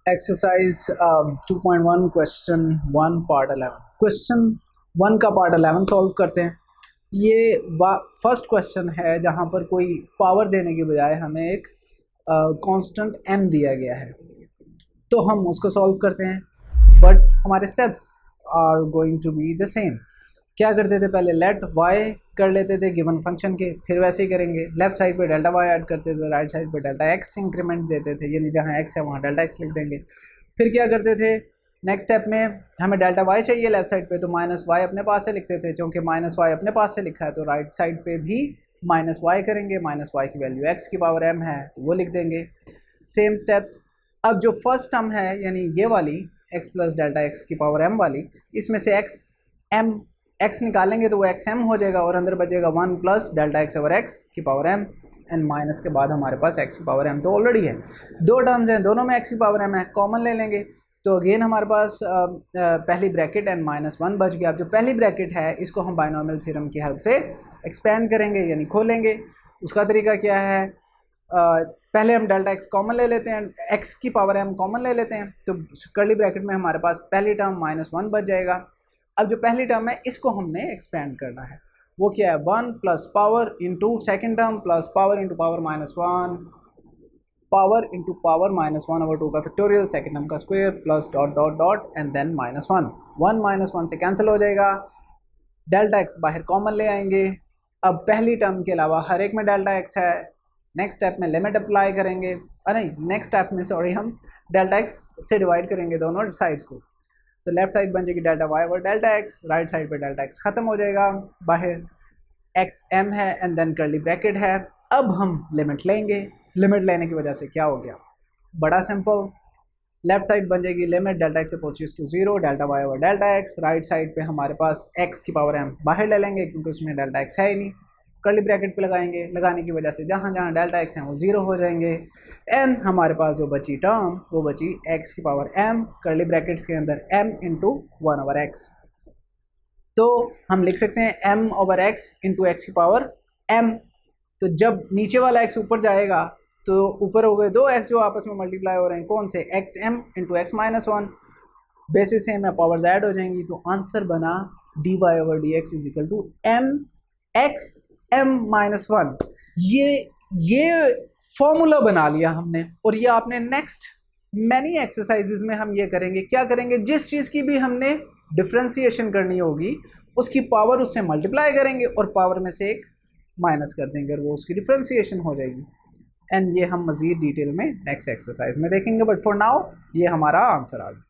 Exercise 2.1 question 1 part 11। Question 1 का part 11 solve करते हैं। ये फर्स्ट क्वेश्चन है जहाँ पर कोई पावर देने के बजाय हमें एक कांस्टेंट m दिया गया है, तो हम उसको सॉल्व करते हैं, बट हमारे steps are going to be the same. क्या करते थे, पहले लेट y कर लेते थे गिवन फंक्शन के, फिर वैसे ही करेंगे, लेफ्ट साइड पे डेल्टा y ऐड करते थे, राइट साइड पे डेल्टा x इंक्रीमेंट देते थे, यानी जहाँ x है वहाँ डेल्टा x लिख देंगे। फिर क्या करते थे, नेक्स्ट स्टेप में हमें डेल्टा y चाहिए लेफ्ट साइड पे, तो माइनस y अपने पास से लिखते थे, क्योंकि माइनस y अपने पास से लिखा है तो राइट साइड पे भी माइनस y करेंगे, माइनस y की वैल्यू x की पावर m है तो वो लिख देंगे। Same steps. अब जो फर्स्ट टर्म है यानी ये वाली x प्लस डेल्टा x की पावर m वाली, इसमें से x निकालेंगे तो वो xm हो जाएगा और अंदर बचेगा 1 plus delta x over x की पावर m, एंड माइनस के बाद हमारे पास x की पावर m तो ऑलरेडी है। दो टर्म्स हैं, दोनों में x की पावर m है, कॉमन ले लेंगे तो अगेन हमारे पास पहली ब्रैकेट एंड माइनस 1 बच गया। अब जो पहली ब्रैकेट है इसको हम बाइनोमियल थ्योरम की हेल्प से एक्सपेंड करेंगे यानी खोलेंगे। उसका तरीका क्या है, पहले हम डेल्टा x कॉमन ले लेते हैं, x की पावर m कॉमन ले लेते हैं, तो कर्ली ब्रैकेट में हमारे पास पहली टर्म माइनस 1 बच जाएगा। अब जो पहली टर्म है इसको हमने एक्सपेंड करना है, वो क्या है, 1 plus power into second term plus power into power minus 1, power into power minus 1 over 2 का फैक्टोरियल, सेकेंड टर्म का square plus dot dot dot and then minus 1 minus 1 से कैंसिल हो जाएगा, डेल्टा x बाहर कॉमन ले आएंगे। अब पहली टर्म के अलावा हर एक में डेल्टा x है, नेक्स्ट स्टेप में लिमिट अप्लाई करेंगे, अरे नेक्स्ट स्टेप में सॉरी हम डेल्टा x से डिवाइड करेंगे दोनों साइड्स को, तो लेफ्ट साइड बन जाएगी डेल्टा y और डेल्टा x, राइट साइड पे डेल्टा x खत्म हो जाएगा, बाहर x m है एंड देन कर्ली ब्रैकेट है। अब हम लिमिट लेंगे, लिमिट लेने की वजह से क्या हो गया, बड़ा सिंपल, लेफ्ट साइड बन जाएगी limit delta x approaches to 0 delta y और डेल्टा x, राइट साइड पे हमारे पास x की पावर m बाहर ले लेंगे क्योंकि उसमें डेल्टा x है ही नहीं, कर्ली ब्रैकेट पे लगाएंगे, लगाने की वजह से जहाँ जहाँ डेल्टा x है वो 0 हो जाएंगे, एंड हमारे पास जो बची टर्म वो बची x की पावर m कर्ली ब्रैकेट्स के अंदर m इंटू 1 ओवर x। तो हम लिख सकते हैं m over x into x की पावर m, तो जब नीचे वाला x ऊपर जाएगा तो ऊपर हो गए दो x जो आपस में मल्टीप्लाई हो रहे हैं, कौन से, xm into x minus 1, basis same है, पावर्स ऐड हो जाएंगी, तो आंसर बना dy ओवर dx is equal to m x m minus 1। ये फॉर्मूला बना लिया हमने, और ये आपने नेक्स्ट मैनी एक्सरसाइजेज में हम ये करेंगे, क्या करेंगे, जिस चीज़ की भी हमने डिफ्रेंसिएशन करनी होगी उसकी पावर उससे मल्टीप्लाई करेंगे और पावर में से एक माइनस कर देंगे और वो उसकी डिफ्रेंसिएशन हो जाएगी, एंड ये हम मज़ीद डिटेल में नेक्स्ट एक्सरसाइज में देखेंगे, बट फॉर नाउ ये हमारा आंसर आ गया।